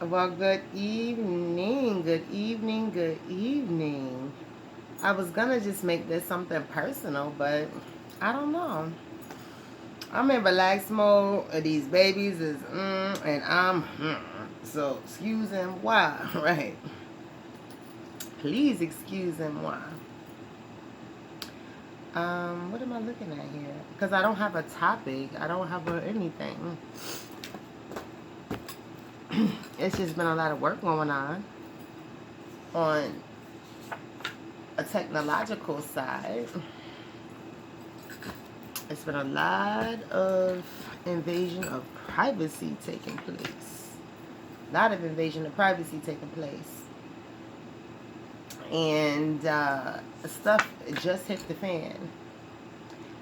Well, good evening, good evening, good evening. I was gonna just make this something personal, but I don't know. I'm in relaxed mode. These babies is and I'm. So excuse him why, right? Please excuse him why. What am I looking at here? Because I don't have a topic. I don't have anything. It's just been a lot of work going on a technological side. It's been a lot of invasion of privacy taking place. A lot of invasion of privacy taking place. And stuff just hit the fan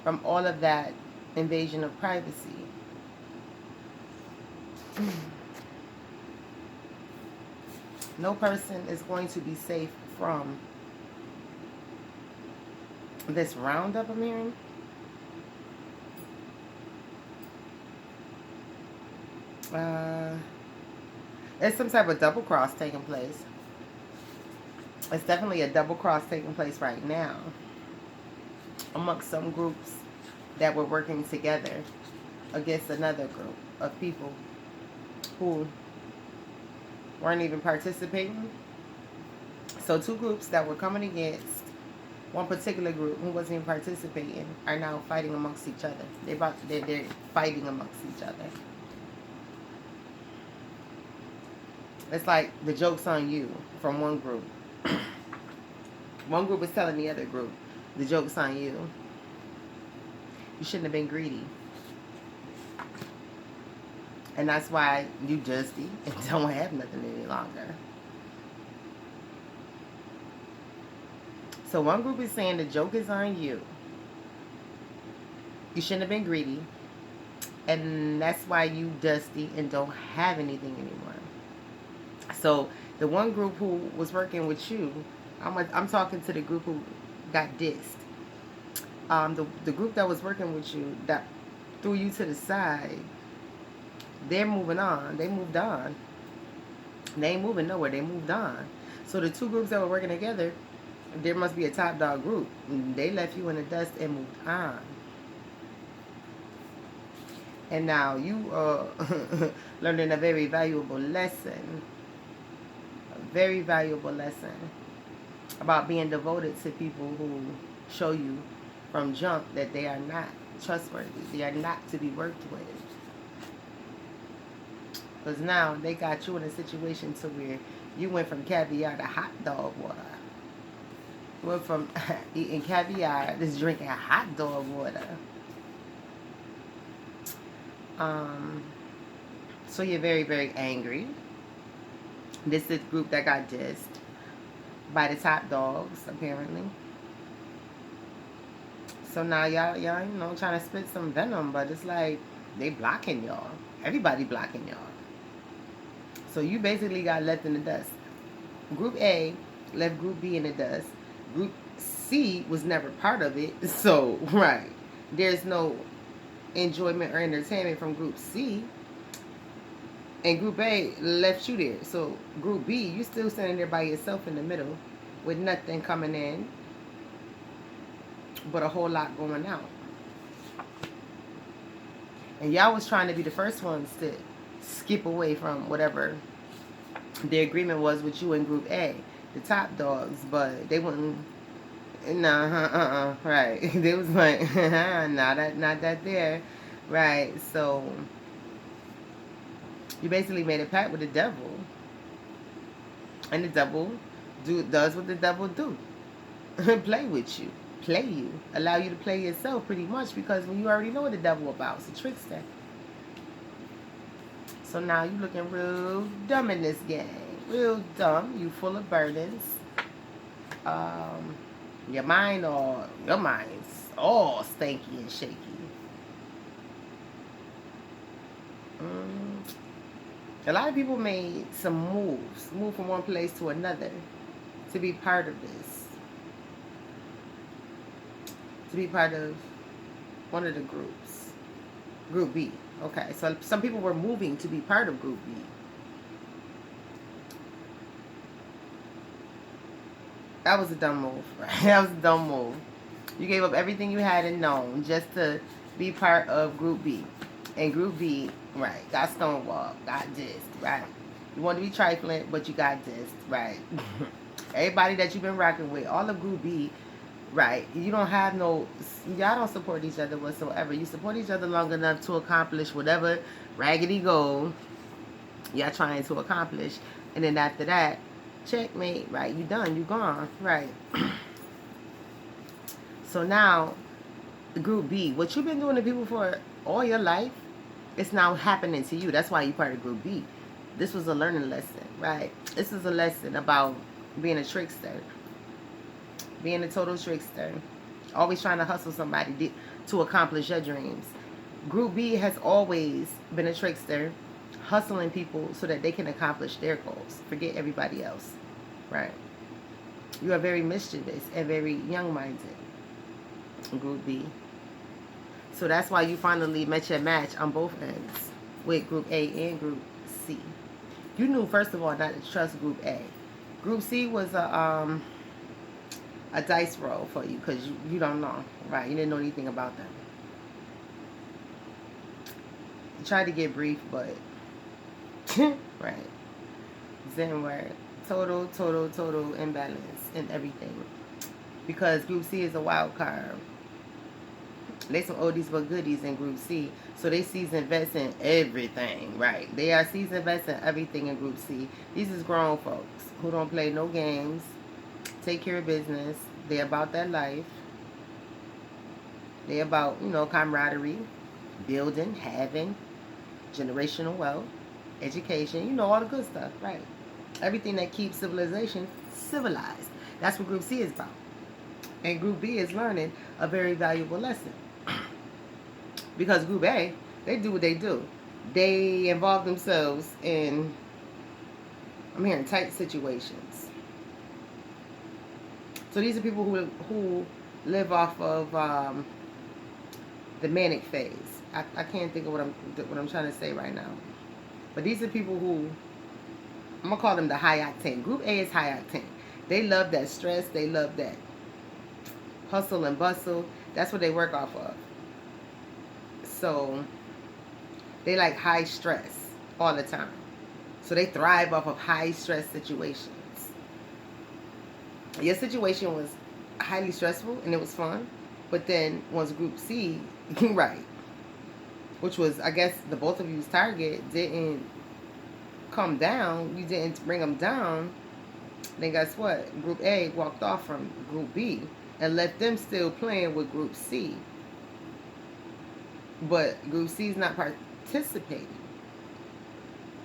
from all of that invasion of privacy. No person is going to be safe from this roundup I'm hearing. Uh, there's some type of double cross taking place. It's definitely a double cross taking place right now amongst some groups that were working together against another group of people who weren't even participating. So two groups that were coming against one particular group who wasn't even participating are now fighting amongst each other. They're fighting amongst each other. It's like the joke's on you from one group. One group is telling the other group, the joke's on you. You shouldn't have been greedy. And that's why you dusty and don't have nothing any longer. So one group is saying the joke is on you. You shouldn't have been greedy. And that's why you dusty and don't have anything anymore. So the one group who was working with you, I'm talking to the group who got dissed. The group that was working with you that threw you to the side, they're moving on. They moved on. They ain't moving nowhere. They moved on. So the two groups that were working together, there must be a top dog group. They left you in the dust and moved on. And now you are learning a very valuable lesson. A very valuable lesson about being devoted to people who show you from jump that they are not trustworthy. They are not to be worked with. Because now they got you in a situation to where you went from caviar to hot dog water. Went from eating caviar to drinking hot dog water. So you're very, very angry. This is the group that got dissed by the top dogs, apparently. So now y'all, trying to spit some venom, but it's like they blocking y'all. Everybody blocking y'all. So you basically got left in the dust. Group A left Group B in the dust. Group C was never part of it. So, right. There's no enjoyment or entertainment from Group C. And Group A left you there. So, Group B, you still standing there by yourself in the middle with nothing coming in but a whole lot going out. And y'all was trying to be the first ones to skip away from whatever the agreement was with you and Group A, the top dogs, but they wouldn't. Right? They was like, not that there, right? So you basically made a pact with the devil, and the devil does what the devil do, play with you, play you, allow you to play yourself, pretty much, because when you already know what the devil about, it's a trickster. So now you looking real dumb in this game, real dumb. You full of burdens. Your mind's all stanky and shaky. A lot of people made some moves, move from one place to another to be part of this, to be part of one of the groups, Group B. Okay, so some people were moving to be part of Group B. That was a dumb move. Right? That was a dumb move. You gave up everything you had and known just to be part of Group B. And Group B, right, got stonewalled, got dissed, right? You want to be trifling, but you got dissed, right? Everybody that you've been rocking with, all of Group B, right? You don't have no, y'all don't support each other whatsoever. You support each other long enough to accomplish whatever raggedy goal y'all trying to accomplish. And then after that, checkmate, right? You done, you gone, right? So now, the Group B, what you've been doing to people for all your life, it's now happening to you. That's why you part of Group B. This was a learning lesson, right? This is a lesson about being a trickster, being a total trickster, always trying to hustle somebody to accomplish your dreams. Group B has always been a trickster, hustling people so that they can accomplish their goals. Forget everybody else, right? You are very mischievous and very young-minded, Group B. So that's why you finally met your match on both ends with Group A and Group C. You knew, first of all, not to trust Group A. Group C was a dice roll for you because you don't know, right? You didn't know anything about them. You tried to get brief, but right. Zen word. Total imbalance in everything. Because Group C is a wild card. They some oldies but goodies in Group C. So they seasoned vets in everything, right? They are seasoned vets in everything in Group C. These is grown folks who don't play no games, take care of business. They about that life. They about, camaraderie, building, having, generational wealth, education, all the good stuff, right? Everything that keeps civilization civilized. That's what Group C is about. And Group B is learning a very valuable lesson. Because Group A, they do what they do. They involve themselves in, I'm hearing, tight situations. So these are people who live off of the manic phase. I can't think of what I'm trying to say right now. But these are people who, I'm going to call them the high octane. Group A is high octane. They love that stress. They love that hustle and bustle. That's what they work off of. So they like high stress all the time. So they thrive off of high stress situations. Your situation was highly stressful and it was fun. But then once Group C, right, which was, I guess, the both of you's target didn't come down, you didn't bring them down, then guess what? Group A walked off from Group B and left them still playing with Group C. But Group C is not participating.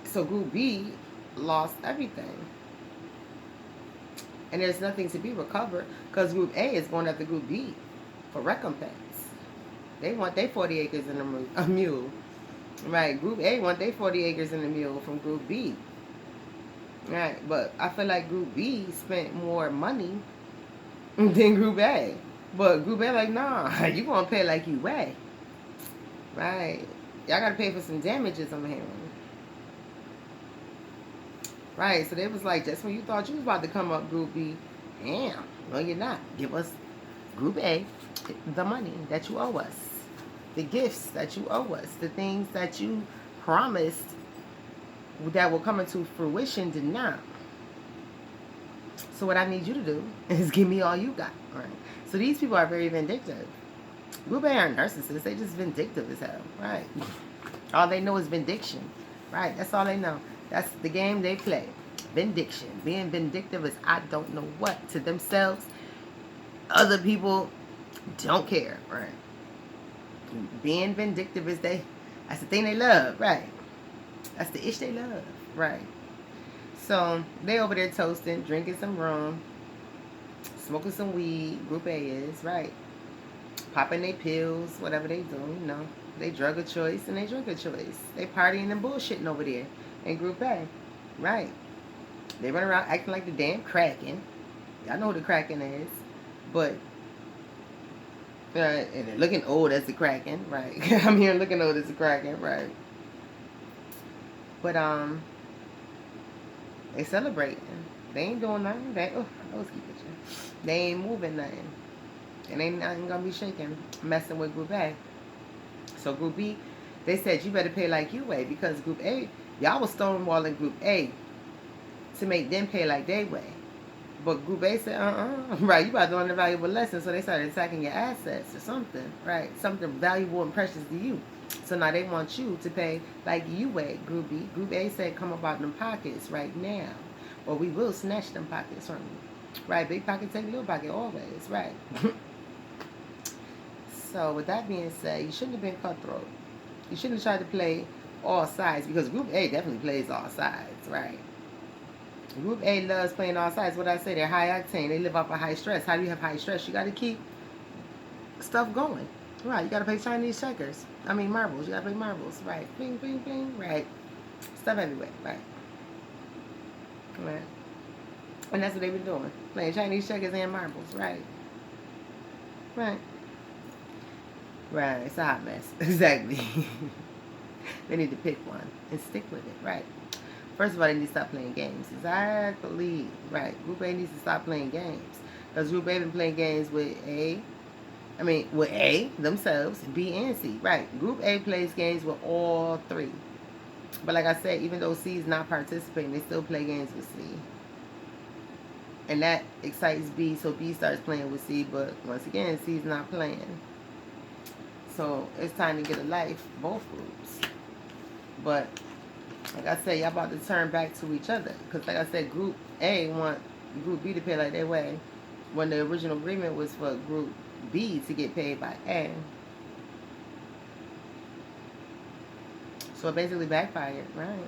So Group B lost everything. And there's nothing to be recovered because Group A is going after Group B for recompense. They want their 40 acres in a mule. Right, Group A want their 40 acres in a mule from Group B. Right, but I feel like Group B spent more money than Group A. But Group A like, nah, you gonna pay like you weigh. Right. Y'all gotta pay for some damages, I'm hearing. Right, so they was like, just when you thought you was about to come up, Group B, damn, no you're not. Give us, Group A, the money that you owe us. The gifts that you owe us. The things that you promised that will come into fruition did not. So what I need you to do is give me all you got. Right. So these people are very vindictive. Group A are narcissists. They just vindictive as hell. Right. All they know is vindiction. Right. That's all they know. That's the game they play. Vindiction. Being vindictive is I don't know what to themselves. Other people don't care. Right. Being vindictive is that's the thing they love. Right. That's the ish they love. Right. So they over there toasting, drinking some rum, smoking some weed. Group A is, right. Popping their pills, whatever they do, They drug of choice and they drink of choice. They partying and bullshitting over there in Group A. Right. They run around acting like the damn Kraken. Y'all know who the Kraken is. But, and they're looking old as the Kraken, right. I'm here looking old as the Kraken, right. But, they celebrating. They ain't doing nothing. Those keep itching. They ain't moving nothing. And ain't nothing gonna be shaking, messing with Group A. So Group B, they said you better pay like you weigh, because Group A, y'all was stonewalling Group A to make them pay like they weigh. But Group A said, right, you about to learn a valuable lesson. So they started attacking your assets or something, right? Something valuable and precious to you. So now they want you to pay like you weigh, Group B. Group A said, come about them pockets right now, or we will snatch them pockets from you. Right, big pocket take little pocket always, right? So with that being said, you shouldn't have been cutthroat. You shouldn't have tried to play all sides, because Group A definitely plays all sides, right? Group A loves playing all sides. What I say, they're high octane. They live off of high stress. How do you have high stress? You got to keep stuff going. Right, you got to play Chinese checkers. I mean marbles. You got to play marbles. Right, bling, bling, bling. Right, stuff everywhere. Right. Right. And that's what they've been doing. Playing Chinese checkers and marbles. Right. Right. Right, it's a hot mess. Exactly. They need to pick one and stick with it. Right. First of all, they need to stop playing games. Exactly. Right. Group A needs to stop playing games. Because Group A been playing games with with A, themselves, B, and C. Right. Group A plays games with all three. But like I said, even though C is not participating, they still play games with C. And that excites B, so B starts playing with C. But once again, C is not playing. So it's time to get a life, both groups. But like I said, y'all about to turn back to each other. Because like I said, Group A want Group B to pay like their way, when the original agreement was for Group B to get paid by A. So it basically backfired, right?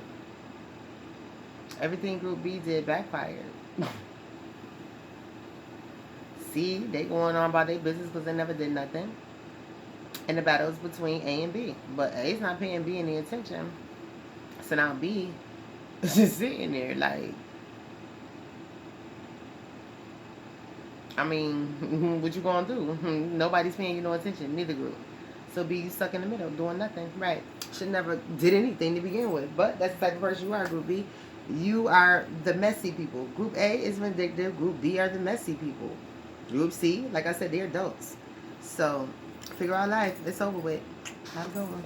Everything Group B did backfired. C, they going on about their business because they never did nothing. And the battle's between A and B. But A's not paying B any attention. So now B is just sitting there like, I mean, what you gonna do? Nobody's paying you no attention, neither group. So B, you stuck in the middle, doing nothing. Right. Should never did anything to begin with. But that's the type of person you are, Group B. You are the messy people. Group A is vindictive. Group B are the messy people. Group C, like I said, they're adults. So, figure out life. It's over with. Have a good one.